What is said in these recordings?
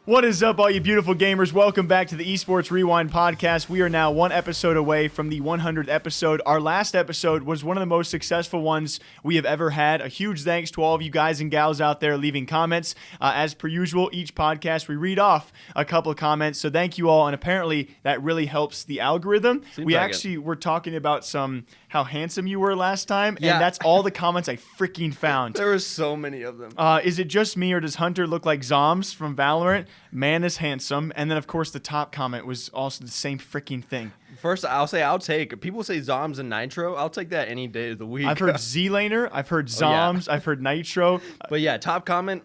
What is up, all you beautiful gamers? Welcome back to the Esports Rewind podcast. We are now one episode away from the 100th episode. Our last episode was one of the most successful ones we have ever had. A huge thanks to all of you guys and gals out there leaving comments. As per usual, each podcast we read off a couple of comments, so thank you all, and apparently that really helps the algorithm. We actually were talking about how handsome you were last time, and that's all the comments I freaking found. There were so many of them. Is it just me, or does Hunter look like Zoms from Valorant? Man is handsome. And then, of course, the top comment was also the same freaking thing. First, I'll take, people say Zoms and Nitro. I'll take that any day of the week. I've heard Z-Laner. I've heard Zoms. I've heard Nitro. But yeah, top comment,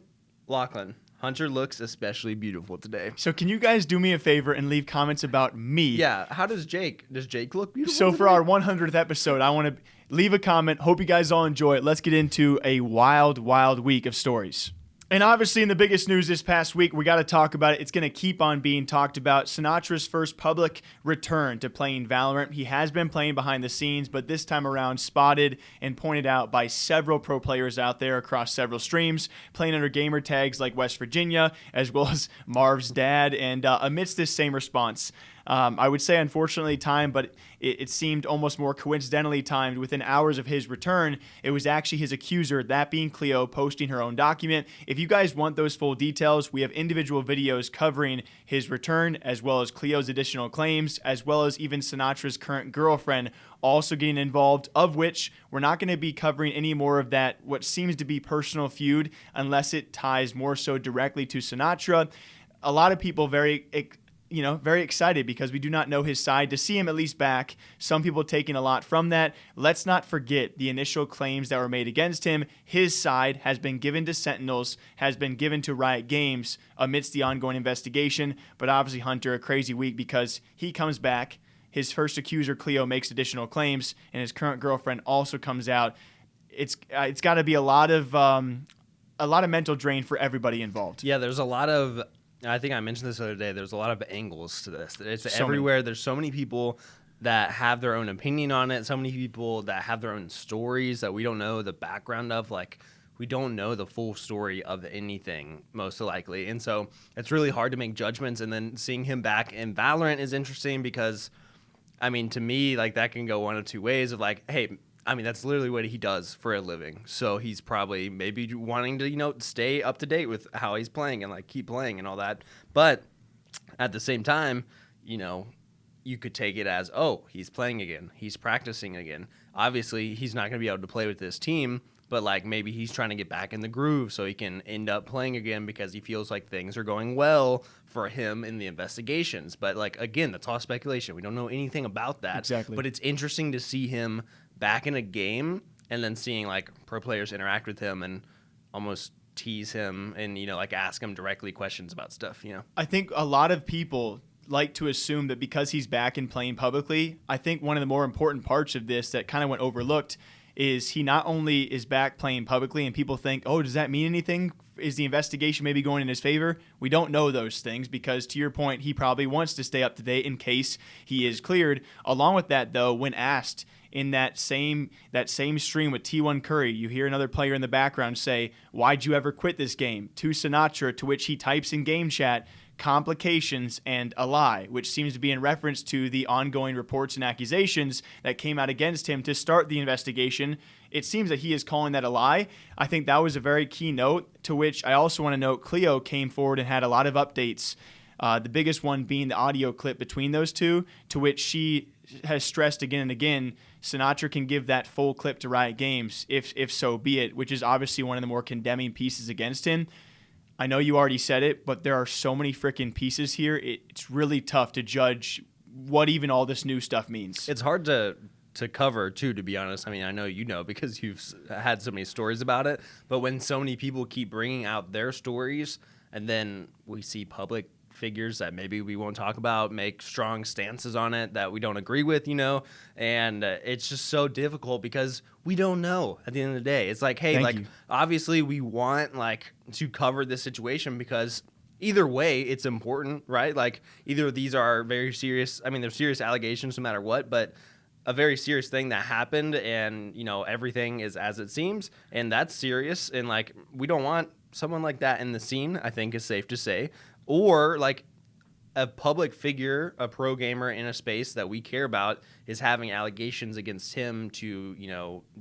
Lachlan. Hunter looks especially beautiful today. So can you guys do me a favor and leave comments about me? Yeah. How does Jake? Does Jake look beautiful So today? for our 100th episode, I want to leave a comment. Hope you guys all enjoy it. Let's get into a wild, wild week of stories. And obviously, in the biggest news this past week, we got to talk about it. It's going to keep on being talked about. Sinatra's first public return to playing Valorant. He has been playing behind the scenes, but this time around spotted and pointed out by several pro players out there across several streams, playing under gamer tags like West Virginia, as well as Marv's dad. And amidst this same response, I would say unfortunately timed, but it seemed almost more coincidentally timed. Within hours of his return, it was actually his accuser, that being Cleo, posting her own document. If you guys want those full details, we have individual videos covering his return, as well as Cleo's additional claims, as well as even Sinatra's current girlfriend also getting involved, of which we're not going to be covering any more of that, what seems to be personal feud, unless it ties more so directly to Sinatraa. A lot of people very excited because we do not know his side. To see him at least back, some people taking a lot from that. Let's not forget the initial claims that were made against him. His side has been given to Sentinels, has been given to Riot Games amidst the ongoing investigation. But obviously, Hunter, a crazy week because he comes back. His first accuser, Cleo, makes additional claims, and his current girlfriend also comes out. It's got to be a lot of mental drain for everybody involved. Yeah, there's a lot of. I think I mentioned this the other day. There's a lot of angles to this. It's so everywhere. There's so many people that have their own opinion on it. So many people that have their own stories that we don't know the background of. Like, we don't know the full story of anything, most likely. And so it's really hard to make judgments. And then seeing him back in Valorant is interesting because, I mean, to me, like, that can go one of two ways of like, hey, I mean, that's literally what he does for a living. So he's probably maybe wanting to, stay up to date with how he's playing and like keep playing and all that. But at the same time, you could take it as, oh, he's playing again. He's practicing again. Obviously, he's not going to be able to play with this team, but like maybe he's trying to get back in the groove so he can end up playing again because he feels like things are going well for him in the investigations. But like, again, that's all speculation. We don't know anything about that. Exactly. But it's interesting to see him back in a game and then seeing like pro players interact with him and almost tease him and like ask him directly questions about stuff. I think a lot of people like to assume that because he's back and playing publicly, I think one of the more important parts of this that kind of went overlooked is he not only is back playing publicly and people think, oh, does that mean anything? Is the investigation maybe going in his favor? We don't know those things because, to your point, he probably wants to stay up to date in case he is cleared. Along with that, though, when asked in that same stream with T1 Curry, you hear another player in the background say, why'd you ever quit this game? To Sinatraa, to which he types in game chat, complications and a lie, which seems to be in reference to the ongoing reports and accusations that came out against him to start the investigation. It seems that he is calling that a lie. I think that was a very key note, to which I also want to note Cleo came forward and had a lot of updates. The biggest one being the audio clip between those two, to which she has stressed again and again, Sinatraa can give that full clip to Riot Games, if so be it, which is obviously one of the more condemning pieces against him. I know you already said it, but there are so many freaking pieces here. It's really tough to judge what even all this new stuff means. It's hard to cover, too, to be honest. I mean, I know you know because you've had so many stories about it. But when so many people keep bringing out their stories and then we see public figures that maybe we won't talk about make strong stances on it that we don't agree with, and it's just so difficult because we don't know at the end of the day. It's like, hey, obviously we want to cover this situation because either way it's important, right? Like either of these are very serious. I mean, they're serious allegations no matter what, but a very serious thing that happened and everything is as it seems, and that's serious, and we don't want someone like that in the scene, I think is safe to say, or like a public figure, a pro gamer in a space that we care about is having allegations against him to,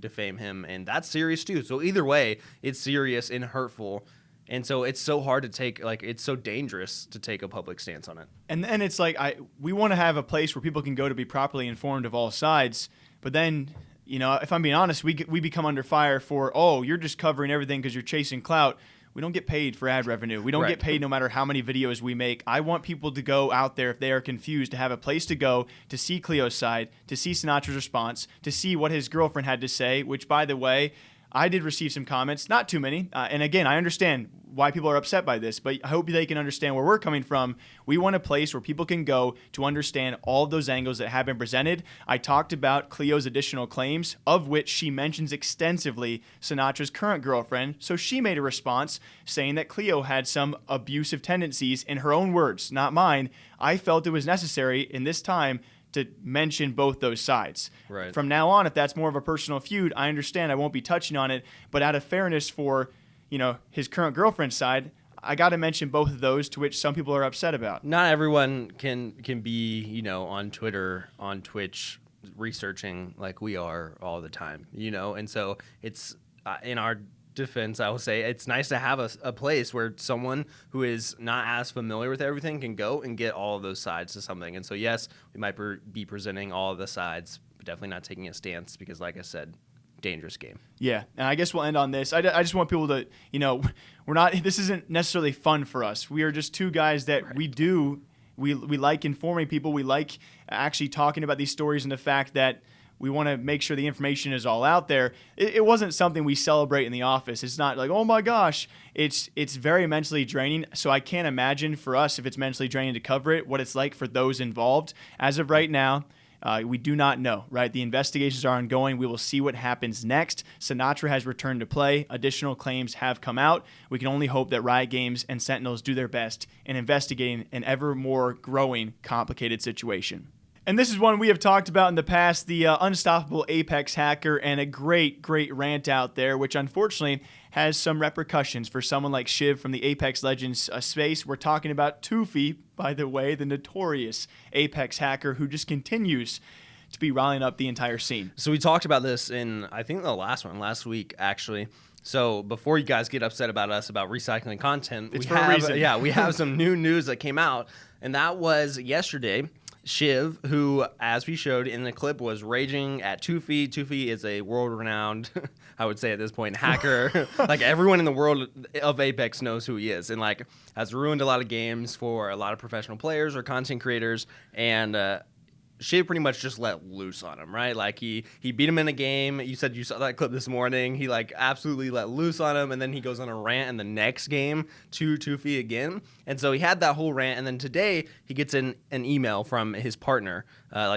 defame him. And that's serious too. So either way, it's serious and hurtful. And so it's so hard to take, it's so dangerous to take a public stance on it. And then it's like, we want to have a place where people can go to be properly informed of all sides. But then, if I'm being honest, we become under fire for, oh, you're just covering everything because you're chasing clout. We don't get paid for ad revenue. We don't get paid no matter how many videos we make. I want people to go out there if they are confused, to have a place to go, to see Cleo's side, to see Sinatra's response, to see what his girlfriend had to say, which, by the way, I did receive some comments, not too many. And again, I understand why people are upset by this, but I hope they can understand where we're coming from. We want a place where people can go to understand all of those angles that have been presented. I talked about Cleo's additional claims, of which she mentions extensively Sinatra's current girlfriend. So she made a response saying that Cleo had some abusive tendencies, in her own words, not mine. I felt it was necessary in this time to mention both those sides. Right. From now on, if that's more of a personal feud, I understand I won't be touching on it, but out of fairness for, his current girlfriend's side, I got to mention both of those, to which some people are upset about. Not everyone can be, on Twitter, on Twitch, researching like we are all the time, and so it's in our defense, I will say it's nice to have a place where someone who is not as familiar with everything can go and get all of those sides to something. And so, yes, we might be presenting all of the sides, but definitely not taking a stance because, like I said, dangerous game. Yeah, and I guess we'll end on this. I just want people to, this isn't necessarily fun for us. We are just two guys that we like informing people. We like actually talking about these stories and the fact that we want to make sure the information is all out there. It wasn't something we celebrate in the office. It's not like, oh my gosh, it's very mentally draining. So I can't imagine for us, if it's mentally draining to cover it, what it's like for those involved. As of right now, we do not know, right? The investigations are ongoing. We will see what happens next. Sinatraa has returned to play. Additional claims have come out. We can only hope that Riot Games and Sentinels do their best in investigating an ever more growing, complicated situation. And this is one we have talked about in the past, the unstoppable Apex hacker, and a great, great rant out there, which unfortunately has some repercussions for someone like Shiv from the Apex Legends space. We're talking about Tufi, by the way, the notorious Apex hacker who just continues to be riling up the entire scene. So we talked about this in, I think, the last week, actually. So before you guys get upset about us about recycling content, it's for a reason. Yeah, we have some new news that came out, and that was yesterday. Shiv, who, as we showed in the clip, was raging at Tufi. Tufi is a world-renowned, I would say at this point, hacker. Like, everyone in the world of Apex knows who he is, and has ruined a lot of games for a lot of professional players or content creators. And Shiv pretty much just let loose on him, right? Like, he beat him in a game. You said you saw that clip this morning. He absolutely let loose on him, and then he goes on a rant in the next game to Tufi again. And so he had that whole rant, and then today he gets an email from his partner,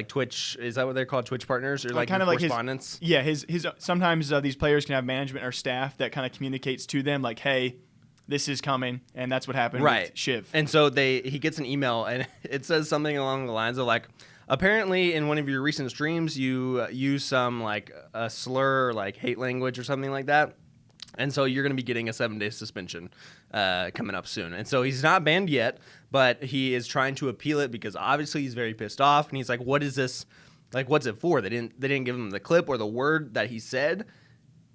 Twitch. Is that what they're called, Twitch partners, or kind of correspondence? His sometimes these players can have management or staff that kind of communicates to them, like, hey, this is coming, and that's what happened with Shiv. And so he gets an email, and it says something along the lines of apparently, in one of your recent streams, you use some a slur, hate language or something like that. And so you're going to be getting a 7-day suspension coming up soon. And so he's not banned yet, but he is trying to appeal it because obviously he's very pissed off. And he's like, what is this? What's it for? They didn't give him the clip or the word that he said.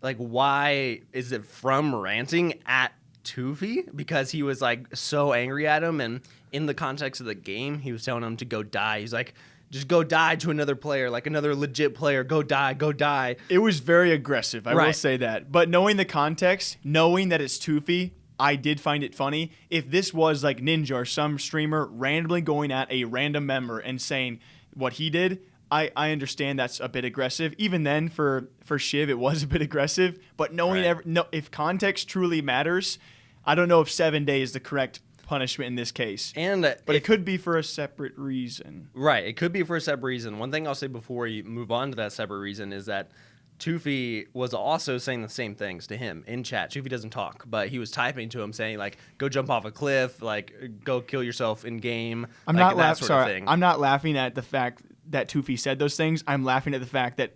Why is it from ranting at Tufi? Because he was so angry at him. And in the context of the game, he was telling him to go die. He's like, just go die to another player, another legit player. Go die, go die. It was very aggressive, I will say that. But knowing the context, knowing that it's Tufi, I did find it funny. If this was Ninja or some streamer randomly going at a random member and saying what he did, I understand that's a bit aggressive. Even then, for Shiv, it was a bit aggressive. But knowing if context truly matters, I don't know if 7 days is the correct punishment in this case. But it could be for a separate reason. Right. It could be for a separate reason. One thing I'll say before we move on to that separate reason is that Tufi was also saying the same things to him in chat. Tufi doesn't talk, but he was typing to him saying go jump off a cliff, go kill yourself in game. I'm not laughing. I'm not laughing at the fact that Tufi said those things. I'm laughing at the fact that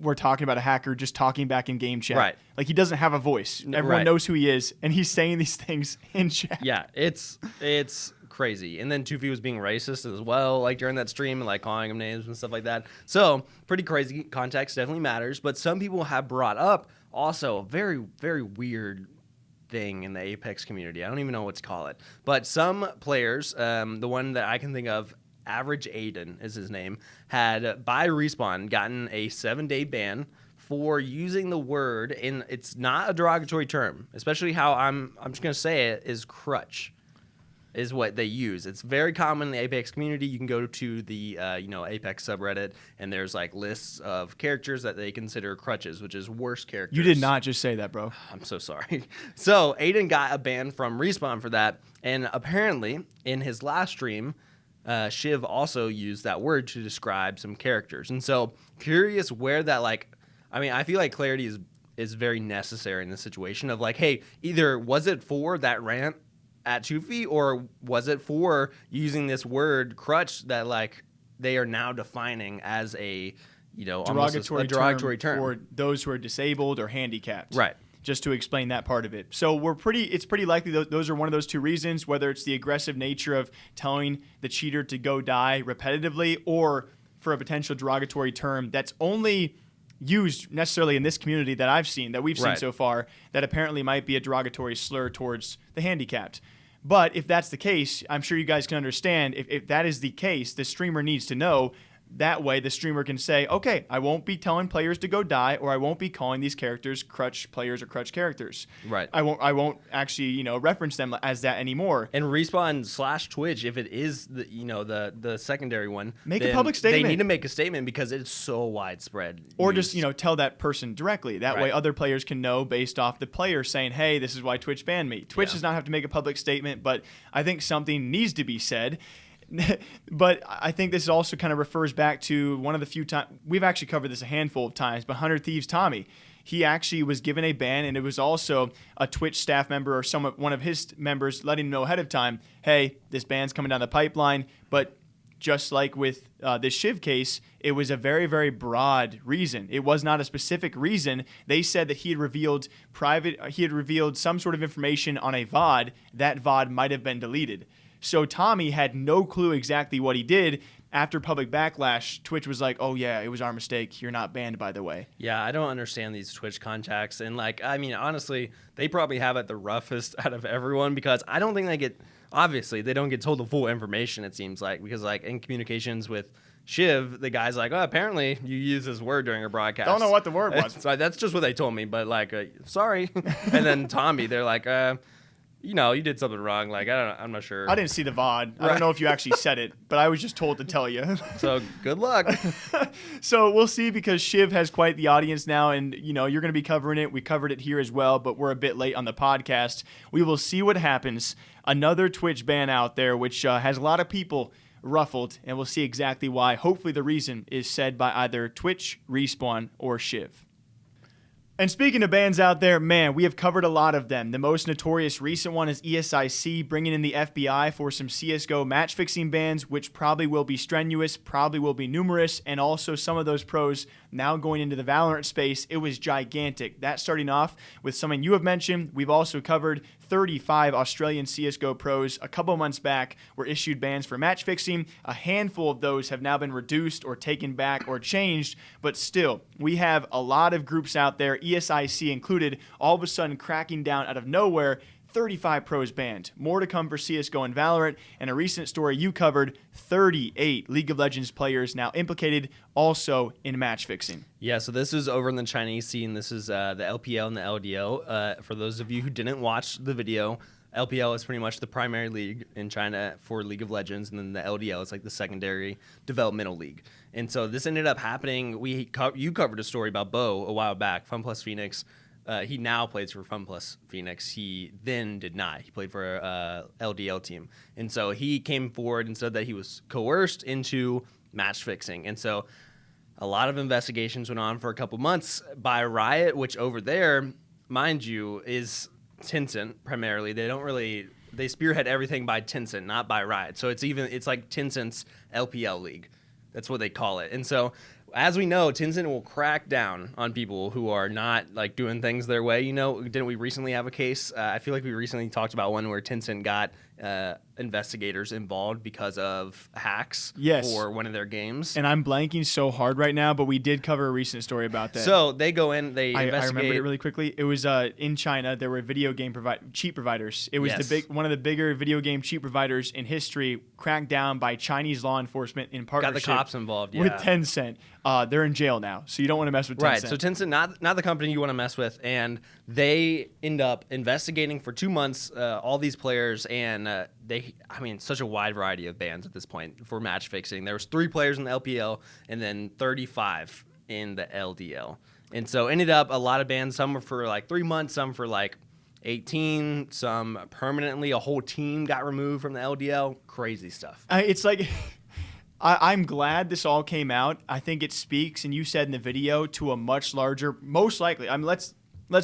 we're talking about a hacker just talking back in game chat. Right. Like, he doesn't have a voice. Everyone knows who he is, and he's saying these things in chat. Yeah, it's crazy. And then Tufi was being racist as well, like during that stream, and like calling him names and stuff like that. So pretty crazy. Context definitely matters. But some people have brought up also a very, very weird thing in the Apex community. I don't even know what to call it. But some players, the one that I can think of, Average Aiden is his name, had by Respawn gotten a 7-day ban for using the word in, it's not a derogatory term, especially how I'm just gonna say it, is crutch is what they use. It's very common in the Apex community. You can go to the Apex subreddit, and there's like lists of characters that they consider crutches, which is worse characters. You did not just say that, bro. I'm so sorry. So Aiden got a ban from Respawn for that, and apparently in his last stream, Shiv also used that word to describe some characters. And so curious where that, like, I mean, I feel like clarity is very necessary in this situation of like, hey, either was it for that rant at Tufi, or was it for using this word crutch that like they are now defining as a, almost a derogatory term for those who are disabled or handicapped. Right. Just to explain that part of it. So it's pretty likely those are one of those two reasons, whether it's the aggressive nature of telling the cheater to go die repetitively, or for a potential derogatory term that's only used necessarily in this community that I've seen, that we've seen so far, that apparently might be a derogatory slur towards the handicapped. But if that's the case, I'm sure you guys can understand, if that is the case, the streamer needs to know. That way, the streamer can say, okay, I won't be telling players to go die, or I won't be calling these characters crutch players or crutch characters. Right. I won't actually, reference them as that anymore. And Respawn / Twitch, if it is the secondary one, make a public statement. They need to make a statement because it's so widespread. Or just, tell that person directly. That way other players can know based off the player saying, hey, this is why Twitch banned me. Twitch does not have to make a public statement, but I think something needs to be said. But I think this also kind of refers back to one of the few times, we've actually covered this a handful of times, but 100 Thieves Tommy, he actually was given a ban, and it was also a Twitch staff member or one of his members letting him know ahead of time, hey, this ban's coming down the pipeline. But just like with this Shiv case, it was a very, very broad reason. It was not a specific reason. They said that he had revealed some sort of information on a VOD. That VOD might have been deleted. So Tommy had no clue exactly what he did. After public backlash, Twitch was like, oh, yeah, it was our mistake. You're not banned, by the way. Yeah, I don't understand these Twitch contacts. And, honestly, they probably have it the roughest out of everyone, because I don't think they don't get told the full information, it seems like. Because, in communications with Shiv, the guy's like, oh, apparently you used this word during your broadcast. Don't know what the word was. So that's just what they told me, but, sorry. And then Tommy, they're like, you did something wrong. I'm not sure. I didn't see the VOD. I don't know if you actually said it, but I was just told to tell you. So good luck. So we'll see, because Shiv has quite the audience now, and, you're going to be covering it. We covered it here as well, but we're a bit late on the podcast. We will see what happens. Another Twitch ban out there, which has a lot of people ruffled, and we'll see exactly why. Hopefully the reason is said by either Twitch, Respawn, or Shiv. And speaking of bans out there, man, we have covered a lot of them. The most notorious recent one is ESIC bringing in the FBI for some CSGO match fixing bans, which probably will be strenuous, probably will be numerous, and also some of those pros now going into the Valorant space. It was gigantic. That starting off with something you have mentioned. We've also covered 35 Australian CSGO pros a couple months back were issued bans for match fixing. A handful of those have now been reduced or taken back or changed, but still, we have a lot of groups out there, ESIC included, all of a sudden cracking down out of nowhere. 35 pros banned. More to come for CSGO and Valorant. And a recent story you covered, 38 League of Legends players now implicated also in match fixing. Yeah, so this is over in the Chinese scene. This is the LPL and the LDL. For those of you who didn't watch the video, LPL is pretty much the primary league in China for League of Legends, and then the LDL is like the secondary developmental league. And so this ended up happening. You covered a story about Bo a while back, Fun Plus Phoenix. He now plays for Fun Plus Phoenix. He then did not. He played for a LDL team. And so he came forward and said that he was coerced into match fixing. And so a lot of investigations went on for a couple months by Riot, which over there, mind you, is Tencent primarily. They spearhead everything by Tencent, not by Riot. So it's like Tencent's LPL league. That's what they call it. And so as we know, Tencent will crack down on people who are not like doing things their way. Didn't we recently have a case? I feel like we recently talked about one where Tencent got investigators involved because of hacks for one of their games. And I'm blanking so hard right now, but we did cover a recent story about that. So they go in, they investigate. I remember it really quickly. It was in China. There were video game cheat providers. It was one of the bigger video game cheat providers in history, cracked down by Chinese law enforcement in partnership. Got the cops involved. With Tencent. They're in jail now, so you don't want to mess with Tencent. Right. So Tencent, not the company you want to mess with, and they end up investigating for 2 months all these players, and such a wide variety of bans at this point for match fixing. There was 3 players in the LPL and then 35 in the LDL, and so ended up a lot of bans. Some were for like 3 months, some for like 18, some permanently. A whole team got removed from the LDL. Crazy stuff. It's like. I'm glad this all came out. I think it speaks, and you said in the video, to a much larger, most likely. I mean, let's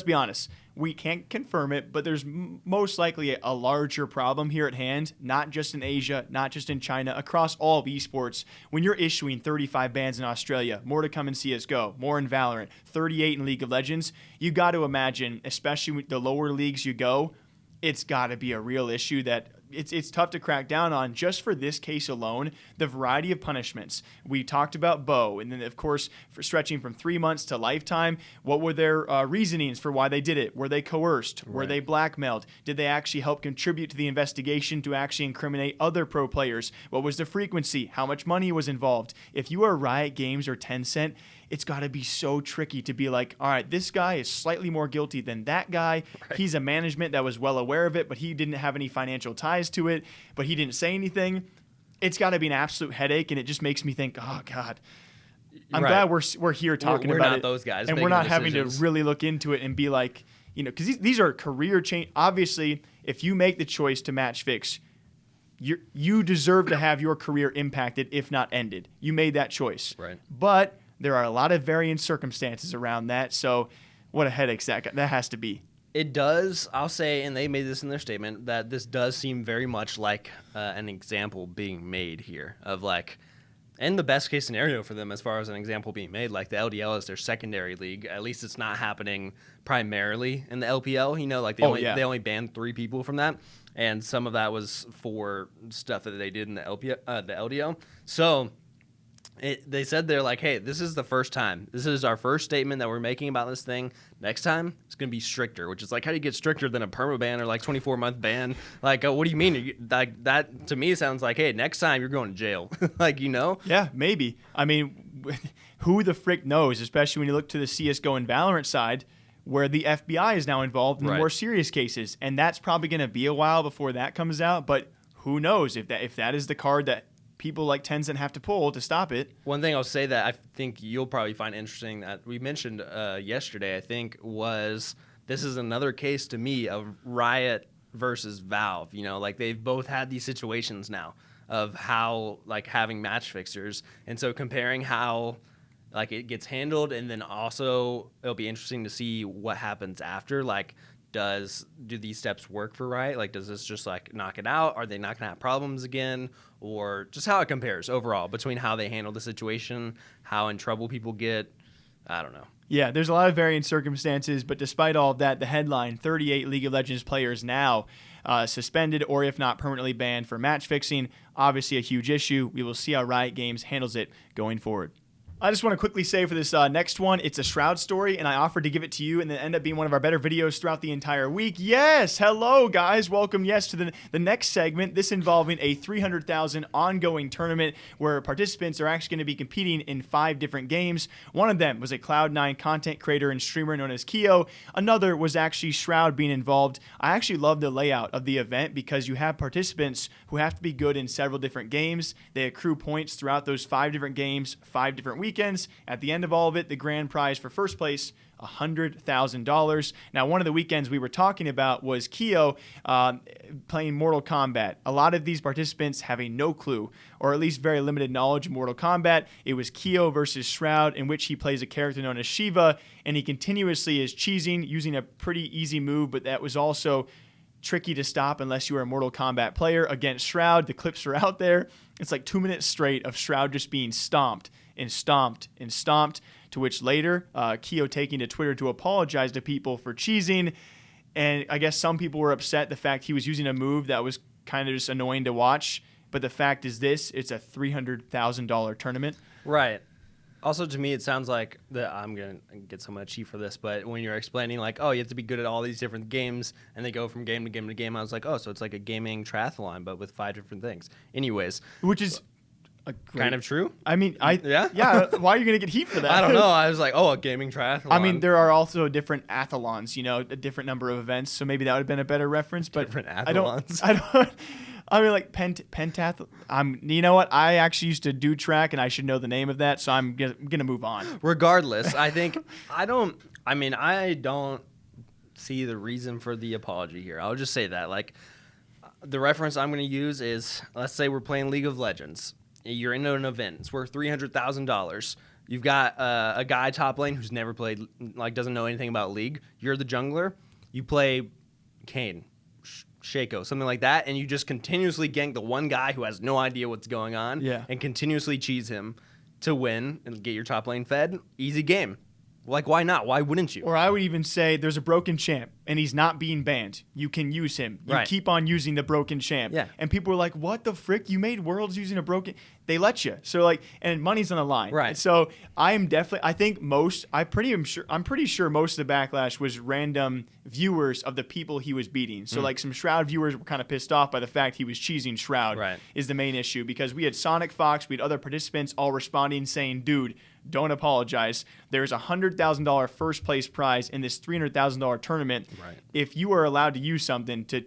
be honest. We can't confirm it, but there's most likely a larger problem here at hand, not just in Asia, not just in China, across all of esports. When you're issuing 35 bans in Australia, more to come in CSGO, more in Valorant, 38 in League of Legends, you got to imagine, especially with the lower leagues you go, it's got to be a real issue that it's tough to crack down on. Just for this case alone, the variety of punishments. We talked about Bo, and then, of course, for stretching from 3 months to lifetime. What were their reasonings for why they did it? Were they coerced? Right. Were they blackmailed? Did they actually help contribute to the investigation to actually incriminate other pro players? What was the frequency? How much money was involved? If you are Riot Games or Tencent, it's got to be so tricky to be like, all right, this guy is slightly more guilty than that guy. Right. He's a management that was well aware of it, but he didn't have any financial ties to it, but he didn't say anything. It's got to be an absolute headache, and it just makes me think, oh, God. I'm glad we're here talking about it. We're not those guys. And we're not having to really look into it and be like, because these are career change. Obviously, if you make the choice to match fix, you deserve to have your career impacted, if not ended. You made that choice. Right. But there are a lot of varying circumstances around that, so what a headache that has to be. It does, I'll say, and they made this in their statement, that this does seem very much like an example being made here of like, and the best case scenario for them as far as an example being made, like the LDL is their secondary league. At least it's not happening primarily in the LPL. Like they only banned 3 people from that, and some of that was for stuff that they did in the LDL. So they said they're like, hey, this is the first time. This is our first statement that we're making about this thing. Next time, it's going to be stricter, which is like, how do you get stricter than a permaban or like 24-month ban? Like, what do you mean? Like that, to me, sounds like, hey, next time you're going to jail. Like, Yeah, maybe. I mean, who the frick knows, especially when you look to the CSGO and Valorant side, where the FBI is now involved in the more serious cases. And that's probably going to be a while before that comes out. But who knows if that is the card that people like Tencent have to pull to stop it. One thing I'll say that I think you'll probably find interesting that we mentioned yesterday, I think, was this is another case to me of Riot versus Valve. Like they've both had these situations now of how like having match fixers. And so comparing how like it gets handled, and then also it'll be interesting to see what happens after. Like, do these steps work for Riot? Like, does this just like knock it out? Are they not going to have problems again? Or just how it compares overall between how they handle the situation, how in trouble people get? I don't know. Yeah, there's a lot of varying circumstances, but despite all of that, the headline, 38 League of Legends players now suspended or if not permanently banned for match fixing, obviously a huge issue. We will see how Riot Games handles it going forward. I just want to quickly say for this next one, it's a Shroud story, and I offered to give it to you, and then end up being one of our better videos throughout the entire week. Yes! Hello, guys. Welcome, to the next segment, this involving a 300,000 ongoing tournament where participants are actually going to be competing in 5 different games. One of them was a Cloud9 content creator and streamer known as Keo. Another was actually Shroud being involved. I actually love the layout of the event because you have participants who have to be good in several different games. They accrue points throughout those 5 different games, 5 different weekends. At the end of all of it, the grand prize for first place, $100,000. Now, one of the weekends we were talking about was Keo playing Mortal Kombat. A lot of these participants having no clue, or at least very limited knowledge of Mortal Kombat. It was Keo versus Shroud, in which he plays a character known as Shiva, and he continuously is cheesing, using a pretty easy move, but that was also tricky to stop unless you were a Mortal Kombat player against Shroud. The clips are out there. It's like 2 minutes straight of Shroud just being stomped and stomped and stomped, to which later Keo taking to Twitter to apologize to people for cheesing. And I guess some people were upset the fact he was using a move that was kind of just annoying to watch. But the fact is this, it's a $300,000 tournament. Right. Also, to me, it sounds like that I'm going to get someone to cheat for this, but when you're explaining, like, oh, you have to be good at all these different games, and they go from game to game to game, I was like, oh, so it's like a gaming triathlon, but with 5 different things. Anyways. Which is kind of true. I mean, yeah. Why are you going to get heat for that? I don't know. I was like, oh, a gaming triathlon. I mean, there are also different athlons, a different number of events, so maybe that would have been a better reference, but different athlons. I mean, like pentathlon. You know what? I actually used to do track, and I should know the name of that, so I'm gonna move on. Regardless, I think I don't see the reason for the apology here. I'll just say that. Like, the reference I'm gonna use is, let's say we're playing League of Legends. You're into an event. It's worth $300,000. You've got a guy top lane who's never played, like, doesn't know anything about League. You're the jungler. You play Kane, Shaco, something like that, and you just continuously gank the one guy who has no idea what's going on, and continuously cheese him to win and get your top lane fed. Easy game. Like, why not? Why wouldn't you? Or I would even say there's a broken champ, and he's not being banned. You can use him. You keep on using the broken champ. Yeah. And people were like, what the frick? You made Worlds using a broken... They let you. So, like, and money's on the line. Right. So I'm pretty sure most of the backlash was random viewers of the people he was beating. So, like, some Shroud viewers were kind of pissed off by the fact he was cheesing Shroud is the main issue. Because we had Sonic Fox, we had other participants all responding saying, dude, don't apologize. There's a $100,000 first place prize in this $300,000 tournament. Right. If you are allowed to use something to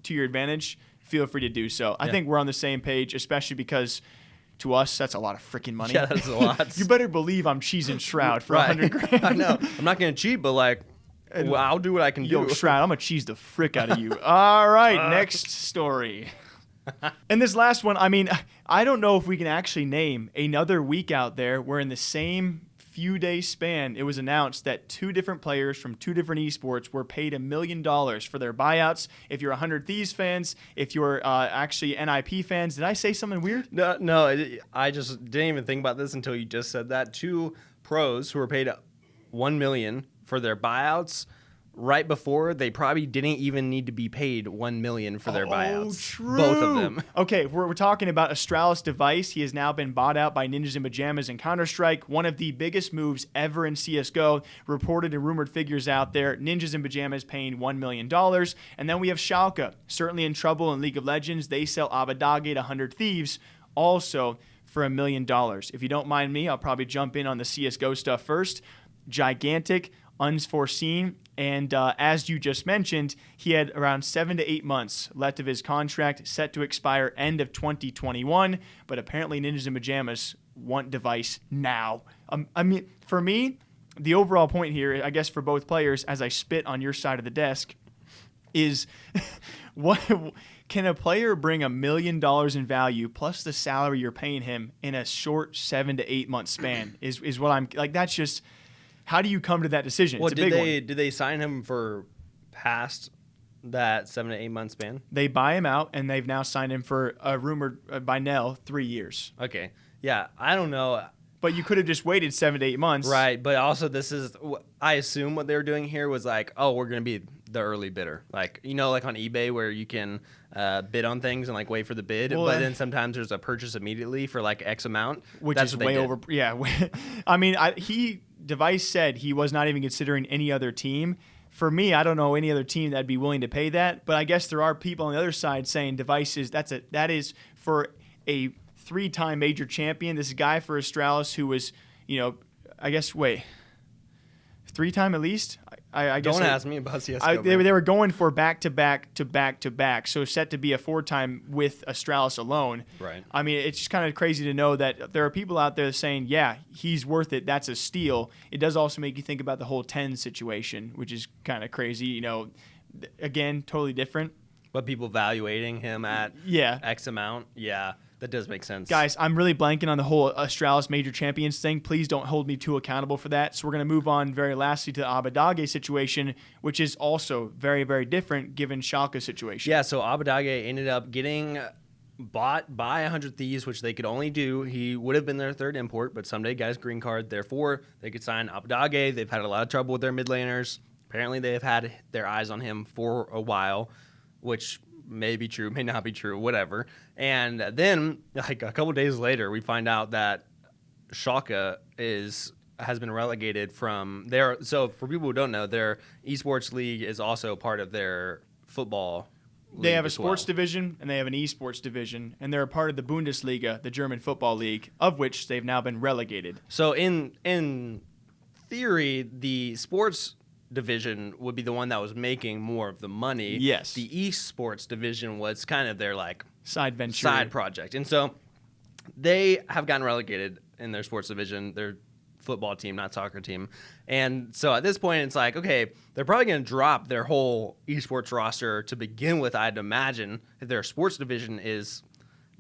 your advantage, feel free to do so. I think we're on the same page, especially because to us, that's a lot of freaking money. Yeah, that's a lot. You better believe I'm cheesing Shroud for $100,000. I know. I'm not going to cheat, but, like, I'll do what I can do. Yo, Shroud, I'm going to cheese the frick out of you. All right, next story. And this last one, I mean, I don't know if we can actually name another week out there where in the same few days span, it was announced that 2 different players from 2 different esports were paid $1 million for their buyouts. If you're 100 Thieves fans, if you're actually NIP fans, did I say something weird? No, I just didn't even think about this until you just said that. 2 pros who were paid $1 million for their buyouts. Right before, they probably didn't even need to be paid $1 million for their buyouts. True. Both of them. Okay, we're talking about Astralis Dev1ce. He has now been bought out by Ninjas in Pajamas in Counter-Strike. One of the biggest moves ever in CSGO. Reported and rumored figures out there. Ninjas in Pajamas paying $1 million. And then we have Schalke, certainly in trouble in League of Legends. They sell Abadage to 100 Thieves, also for $1 million. If you don't mind me, I'll probably jump in on the CSGO stuff first. Gigantic, unforeseen, and as you just mentioned, he had around 7 to 8 months left of his contract, set to expire end of 2021, but apparently Ninjas in Pajamas want Dev1ce now. I mean, for me, the overall point here, I guess for both players, as I spit on your side of the desk, is what can a player bring $1 million in value plus the salary you're paying him in a short 7 to 8 month span is what I'm like. That's just... How do you come to that decision? Well, it's a big one. Did they sign him for past that 7 to 8 month span? They buy him out, and they've now signed him for a rumored by Nell 3 years. Okay, yeah, I don't know. But you could have just waited 7 to 8 months, right? But also, I assume what they were doing here was like, oh, we're gonna be the early bidder, like like on eBay where you can bid on things and like wait for the bid, but then sometimes there's a purchase immediately for like X amount, which is way over. Yeah, I mean, Dev1ce said he was not even considering any other team. For me, I don't know any other team that'd be willing to pay that. But I guess there are people on the other side saying Dev1ce that is for a 3-time major champion. This guy for Astralis who was, I guess 3-time at least. I guess don't ask me about CSGO. They were going for back-to-back to back-to-back, so set to be a 4-time with Astralis alone. Right. I mean, it's just kind of crazy to know that there are people out there saying, yeah, he's worth it. That's a steal. It does also make you think about the whole 10 situation, which is kind of crazy. Again, totally different. But people valuating him at X amount, that does make sense. Guys, I'm really blanking on the whole Astralis Major Champions thing. Please don't hold me too accountable for that. So we're going to move on very lastly to the Abadage situation, which is also very, very different given Schalke's situation. Yeah, so Abadage ended up getting bought by 100 Thieves, which they could only do. He would have been their third import, but someday got his green card. Therefore, they could sign Abadage. They've had a lot of trouble with their mid laners. Apparently, they have had their eyes on him for a while, which may be true, may not be true, whatever. And then, like a couple days later, we find out that Schalke has been relegated from their. So for people who don't know, their esports league is also part of their football. They have a sports division and they have an esports division, and they're a part of the Bundesliga, the German football league, of which they've now been relegated. So in theory, the sports division would be the one that was making more of the money. Yes. The esports division was kind of their like side venture, side project, and so they have gotten relegated in their sports division. Their football team, not soccer team. And so at this point, it's like, okay, they're probably going to drop their whole esports roster to begin with, I'd imagine, if their sports division is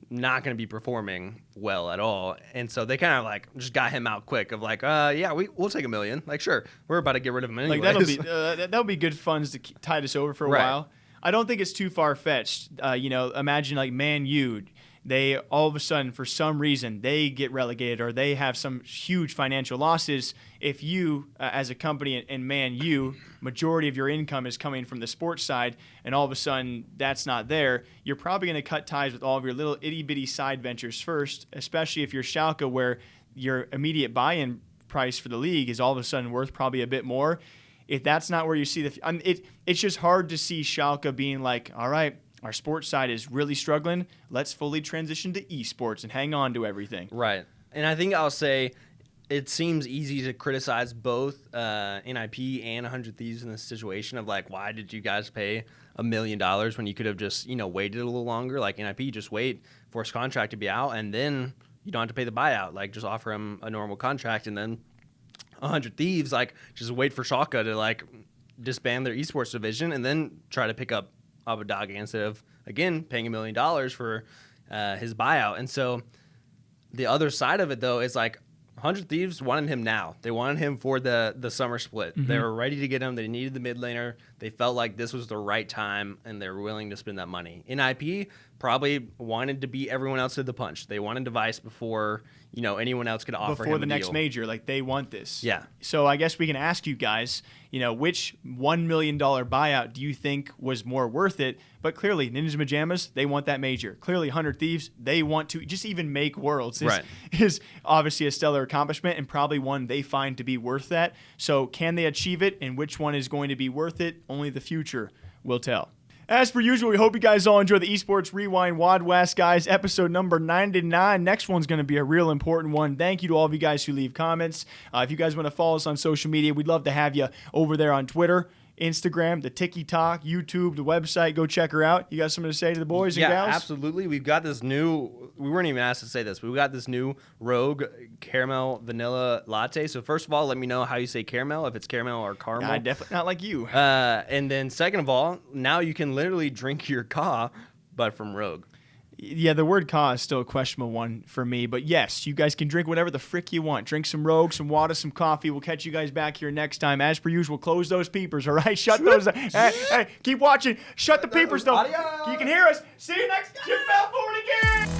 not going to be performing well at all. And so they kind of like just got him out quick of like, yeah, we'll take $1 million. Like, sure, we're about to get rid of him anyways. Like that'll be good funds to tide us over for a while. I don't think it's too far-fetched. Imagine like Man U. They all of a sudden, for some reason, they get relegated or they have some huge financial losses. If you, as a company in Man U, majority of your income is coming from the sports side, and all of a sudden that's not there, you're probably going to cut ties with all of your little itty-bitty side ventures first, especially if you're Schalke, where your immediate buy-in price for the league is all of a sudden worth probably a bit more. If that's not where you see it's just hard to see Schalke being like, all right, our sports side is really struggling. Let's fully transition to esports and hang on to everything. Right. And I think I'll say it seems easy to criticize both NIP and 100 Thieves in this situation of like, why did you guys pay $1 million when you could have just, waited a little longer? Like NIP, just wait for his contract to be out, and then you don't have to pay the buyout. Like just offer him a normal contract, and then 100 Thieves, like just wait for Schalke to like disband their esports division and then try to pick up Abadage instead of, again, paying $1 million for his buyout. And so the other side of it, though, is like 100 Thieves wanted him now. They wanted him for the summer split. Mm-hmm. They were ready to get him. They needed the mid laner. They felt like this was the right time, and they were willing to spend that money. NIP probably wanted to beat everyone else to the punch. They wanted Dev1ce before anyone else could offer before him the next deal. major. Like, they want this. Yeah. So I guess we can ask you guys, which $1 million buyout do you think was more worth it? But clearly, Ninjas Majamas, they want that major. Clearly, 100 Thieves, they want to just even make Worlds. This is obviously a stellar accomplishment and probably one they find to be worth that. So can they achieve it, and which one is going to be worth it? Only the future will tell. As per usual, we hope you guys all enjoy the Esports Rewind Wad West, guys. Episode number 99. Next one's going to be a real important one. Thank you to all of you guys who leave comments. If you guys want to follow us on social media, we'd love to have you over there on Twitter, Instagram, the TikTok, YouTube, the website. Go check her out. You got something to say to the boys and gals? Yeah, absolutely. We've got this new, we weren't even asked to say this, but we got this new Rogue caramel vanilla latte. So first of all, let me know how you say caramel, if it's caramel or caramel. Definitely not like you. And then second of all, now you can literally drink your Ka, but from Rogue. Yeah, the word Ka is still a questionable one for me. But yes, you guys can drink whatever the frick you want. Drink some Rogue, some water, some coffee. We'll catch you guys back here next time. As per usual, close those peepers, all right? Shut those. Hey, keep watching. Shut the peepers, though. Adios. You can hear us. See you next time. You fell for it again.